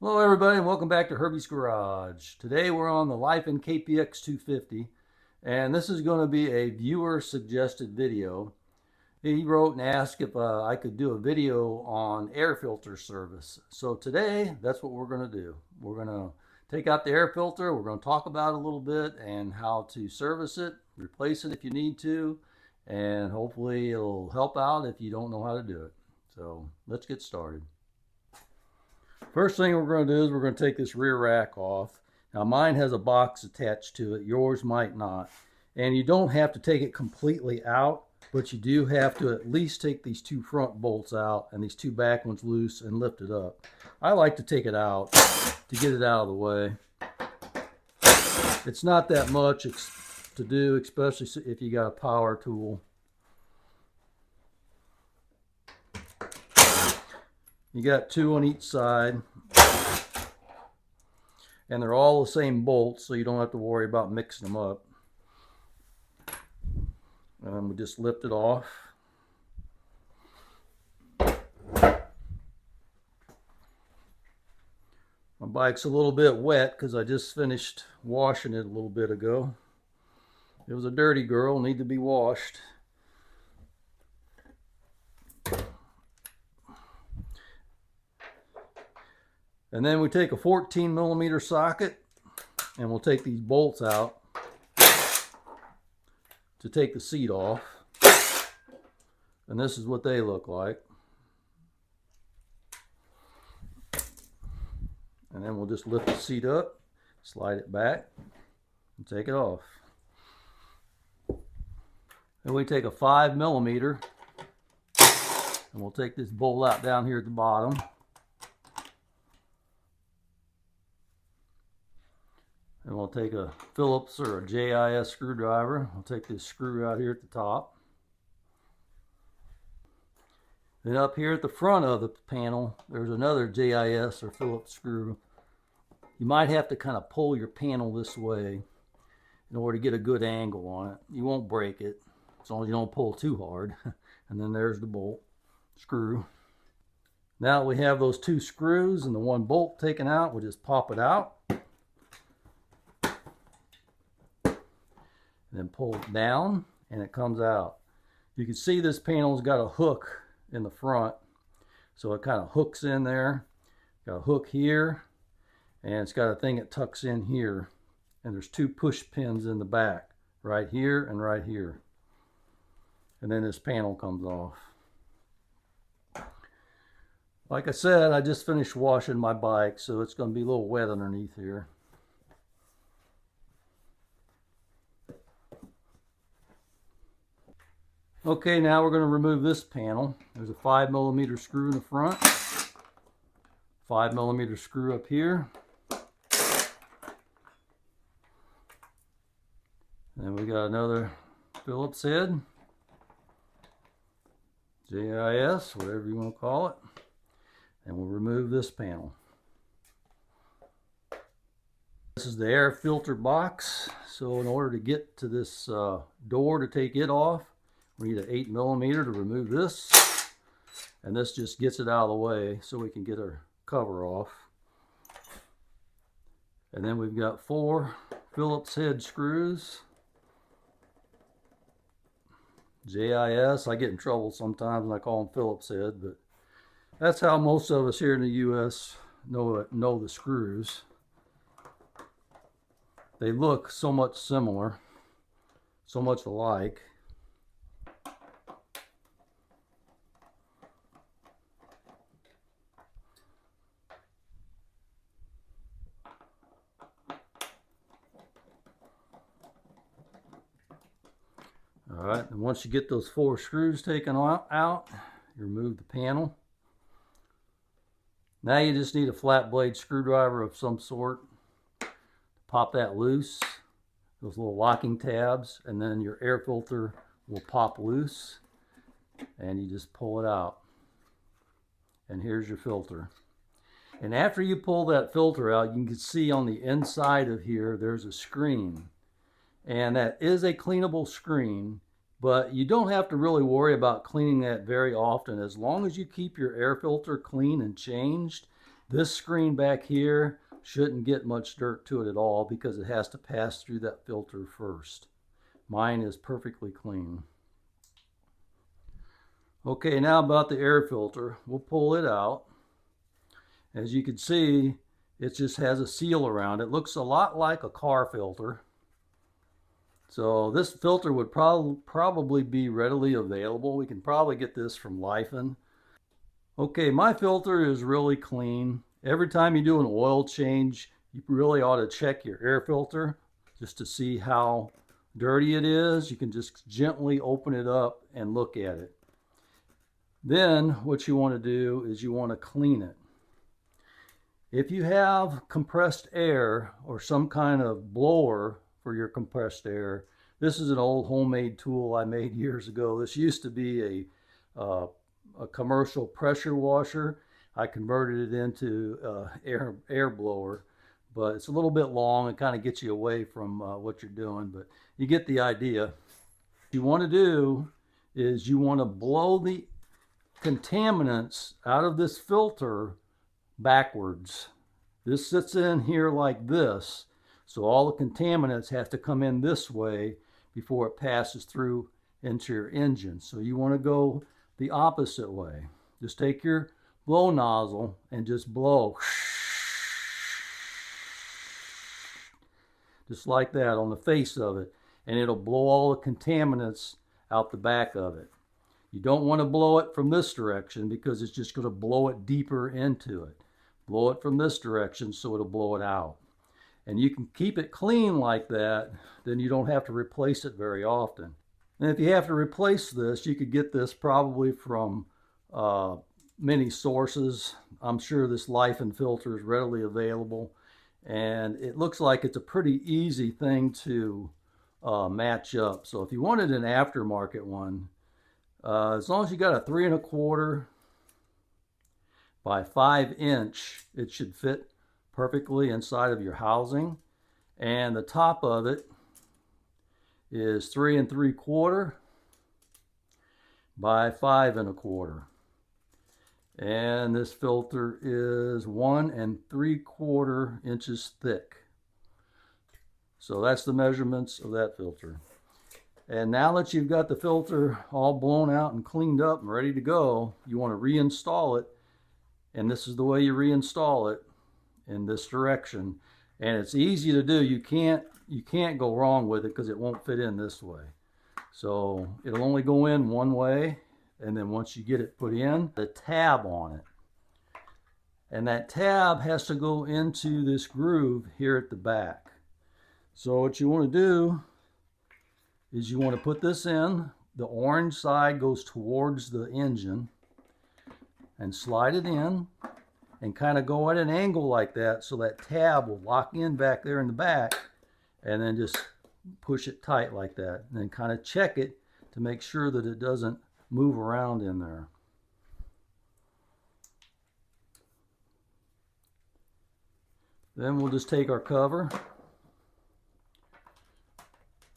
Hello everybody and welcome back to Herbie's Garage. Today we're on the LIFAN KPX 250 and this is going to be a viewer suggested video. He wrote and asked if I could do a video on air filter service. So today that's what we're going to do. We're going to take out the air filter, we're going to talk about it a little bit and how to service it, replace it if you need to, and hopefully it'll help out if you don't know how to do it. So let's get started. First thing we're going to do is we're going to take this rear rack off. Now mine has a box attached to it, yours might not. And you don't have to take it completely out, but you do have to at least take these two front bolts out and these two back ones loose and lift it up. I like to take it out to get it out of the way. It's not that much to do, especially if you got a power tool. You got two on each side, and they're all the same bolts, so you don't have to worry about mixing them up. And we just lift it off. My bike's a little bit wet because I just finished washing it a little bit ago. It was a dirty girl, need to be washed. And then we take a 14mm socket and we'll take these bolts out to take the seat off. And this is what they look like. And then we'll just lift the seat up, slide it back, and take it off. Then we take a 5mm and we'll take this bolt out down here at the bottom. And we'll take a Phillips or a JIS screwdriver. We'll take this screw out here at the top. Then up here at the front of the panel, there's another JIS or Phillips screw. You might have to kind of pull your panel this way in order to get a good angle on it. You won't break it, as long as you don't pull too hard. And then there's the bolt screw. Now that we have those two screws and the one bolt taken out, we'll just pop it out. And then pull it down and it comes out. You can see this panel's got a hook in the front, so it kind of hooks in there. Got a hook here, and it's got a thing that tucks in here, and there's two push pins in the back, right here and right here. And then this panel comes off. Like I said, I just finished washing my bike, so it's going to be a little wet underneath here. Okay, now we're going to remove this panel. There's a 5mm screw in the front, 5mm screw up here, and then we got another Phillips head, JIS, whatever you want to call it, and we'll remove this panel. This is the air filter box, so in order to get to this door to take it off, we need an 8mm to remove this, and this just gets it out of the way so we can get our cover off. And then we've got 4 Phillips head screws, JIS. I get in trouble sometimes when I call them Phillips head, but that's how most of us here in the US know the screws. They look so much similar, so much alike. Alright, and once you get those 4 screws taken out, you remove the panel. Now you just need a flat blade screwdriver of some sort to pop that loose, those little locking tabs, and then your air filter will pop loose, and you just pull it out. And here's your filter. And after you pull that filter out, you can see on the inside of here, there's a screen. And that is a cleanable screen, but you don't have to really worry about cleaning that very often. As long as you keep your air filter clean and changed, This screen back here shouldn't get much dirt to it at all because it has to pass through that filter first. Mine is perfectly clean. Okay, now about the air filter. We'll pull it out. As you can see, it just has a seal around it. Looks a lot like a car filter. So this filter would probably be readily available. We can probably get this from LIFAN. Okay, my filter is really clean. Every time you do an oil change, you really ought to check your air filter just to see how dirty it is. You can just gently open it up and look at it. Then what you want to do is you want to clean it. If you have compressed air or some kind of blower for your compressed air, this is an old homemade tool I made years ago. This used to be a commercial pressure washer. I converted it into air blower, but it's a little bit long and kind of gets you away from what you're doing, but you get the idea. What you want to do is you want to blow the contaminants out of this filter backwards. This sits in here like this, so all the contaminants have to come in this way before it passes through into your engine. So you want to go the opposite way. Just take your blow nozzle and just blow. Just like that on the face of it, and it'll blow all the contaminants out the back of it. You don't want to blow it from this direction because it's just going to blow it deeper into it. Blow it from this direction so it'll blow it out. And you can keep it clean like that, then you don't have to replace it very often. And if you have to replace this, you could get this probably from many sources. I'm sure this LIFAN filter is readily available, and it looks like it's a pretty easy thing to match up. So if you wanted an aftermarket one, as long as you got a 3 1/4 by 5 inch, it should fit perfectly inside of your housing. And the top of it is 3 3/4 by 5 1/4. And this filter is 1 3/4 inches thick. So that's the measurements of that filter. And now that you've got the filter all blown out and cleaned up and ready to go, you want to reinstall it. And this is the way you reinstall it, in this direction. And it's easy to do. You can't go wrong with it because it won't fit in this way. So it'll only go in one way, and then once you get it put in, the tab on it. And that tab has to go into this groove here at the back. So what you want to do is you want to put this in. The orange side goes towards the engine, and slide it in and kind of go at an angle like that so that tab will lock in back there in the back, and then just push it tight like that, and then kind of check it to make sure that it doesn't move around in there. Then we'll just take our cover,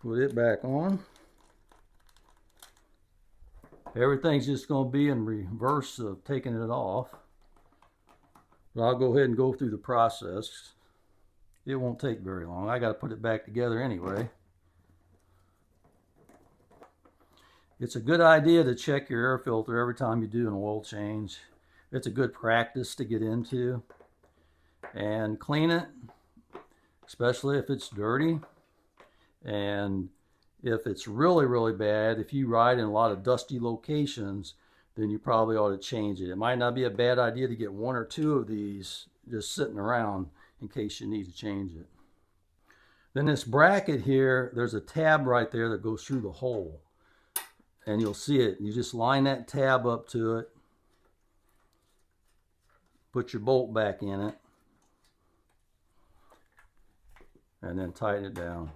put it back on. Everything's just going to be in reverse of taking it off. But I'll go ahead and go through the process. It won't take very long. I got to put it back together anyway. It's a good idea to check your air filter every time you do an oil change. It's a good practice to get into. And clean it, especially if it's dirty. And if it's really, really bad, if you ride in a lot of dusty locations, then you probably ought to change it. It might not be a bad idea to get 1 or 2 of these just sitting around in case you need to change it. Then this bracket here, there's a tab right there that goes through the hole. And you'll see it. You just line that tab up to it. Put your bolt back in it. And then tighten it down.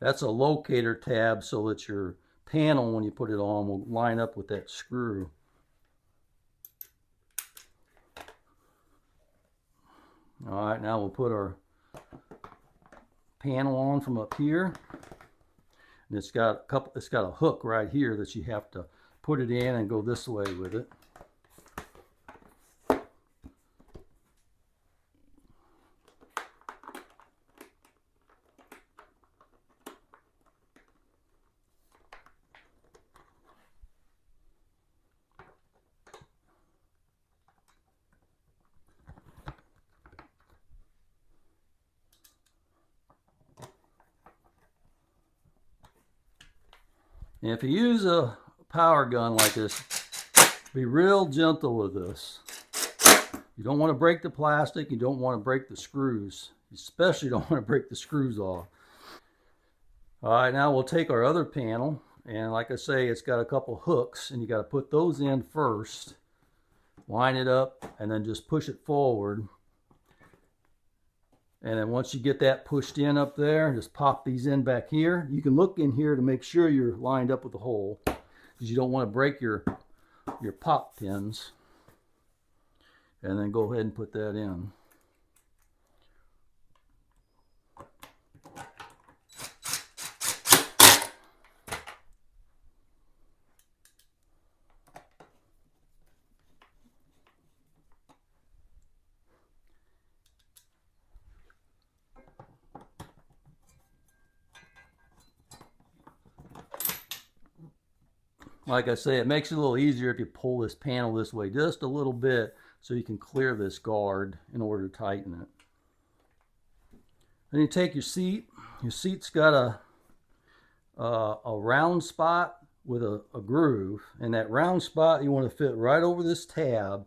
That's a locator tab so that your panel, when you put it on, will line up with that screw. All right, now we'll put our panel on from up here. And it's got a hook right here that you have to put it in and go this way with it. And if you use a power gun like this, be real gentle with this. You don't want to break the plastic. You don't want to break the screws. You especially don't want to break the screws off. All right, now we'll take our other panel, and like I say, it's got a couple hooks, and you got to put those in first. Line it up, and then just push it forward. And then once you get that pushed in up there, just pop these in back here. You can look in here to make sure you're lined up with the hole, because you don't want to break your pop pins. And then go ahead and put that in. Like I say, it makes it a little easier if you pull this panel this way just a little bit so you can clear this guard in order to tighten it. Then you take your seat. Your seat's got a round spot with a groove, and that round spot you want to fit right over this tab.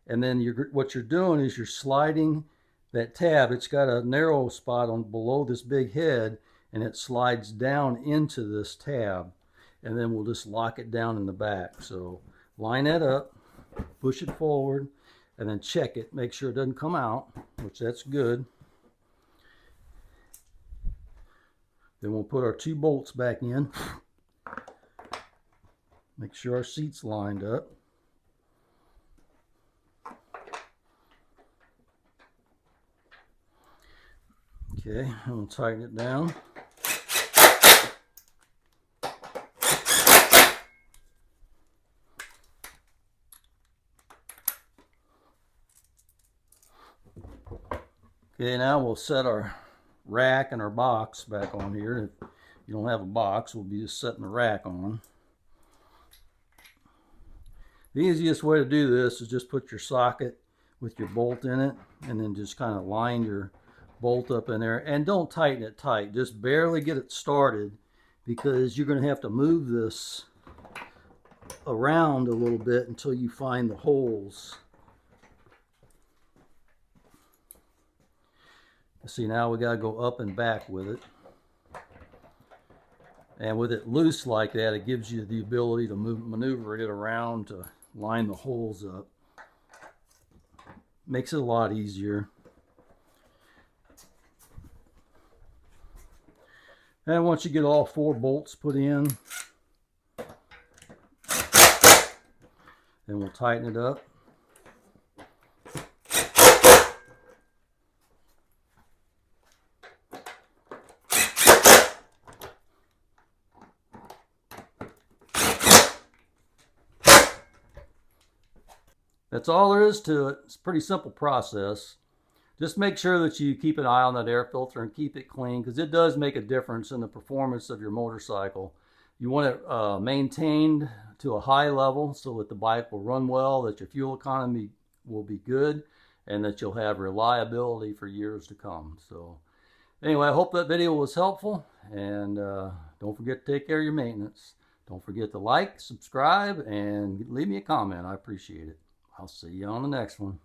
And then what you're doing is you're sliding that tab. It's got a narrow spot on below this big head, and it slides down into this tab. And then we'll just lock it down in the back. So line that up, push it forward, and then check it. Make sure it doesn't come out, which that's good. Then we'll put our 2 bolts back in. Make sure our seat's lined up. Okay, I'm going to tighten it down. Okay, now we'll set our rack and our box back on here. If you don't have a box, we'll be just setting the rack on. The easiest way to do this is just put your socket with your bolt in it, and then just kind of line your bolt up in there. And don't tighten it tight, just barely get it started, because you're going to have to move this around a little bit until you find the holes. See, now we got to go up and back with it. And with it loose like that, it gives you the ability to maneuver it around to line the holes up. Makes it a lot easier. And once you get all 4 bolts put in, then we'll tighten it up. That's all there is to it. It's a pretty simple process. Just make sure that you keep an eye on that air filter and keep it clean, because it does make a difference in the performance of your motorcycle. You want it maintained to a high level so that the bike will run well, that your fuel economy will be good, and that you'll have reliability for years to come. So anyway, I hope that video was helpful, and don't forget to take care of your maintenance. Don't forget to like, subscribe, and leave me a comment. I appreciate it. I'll see you on the next one.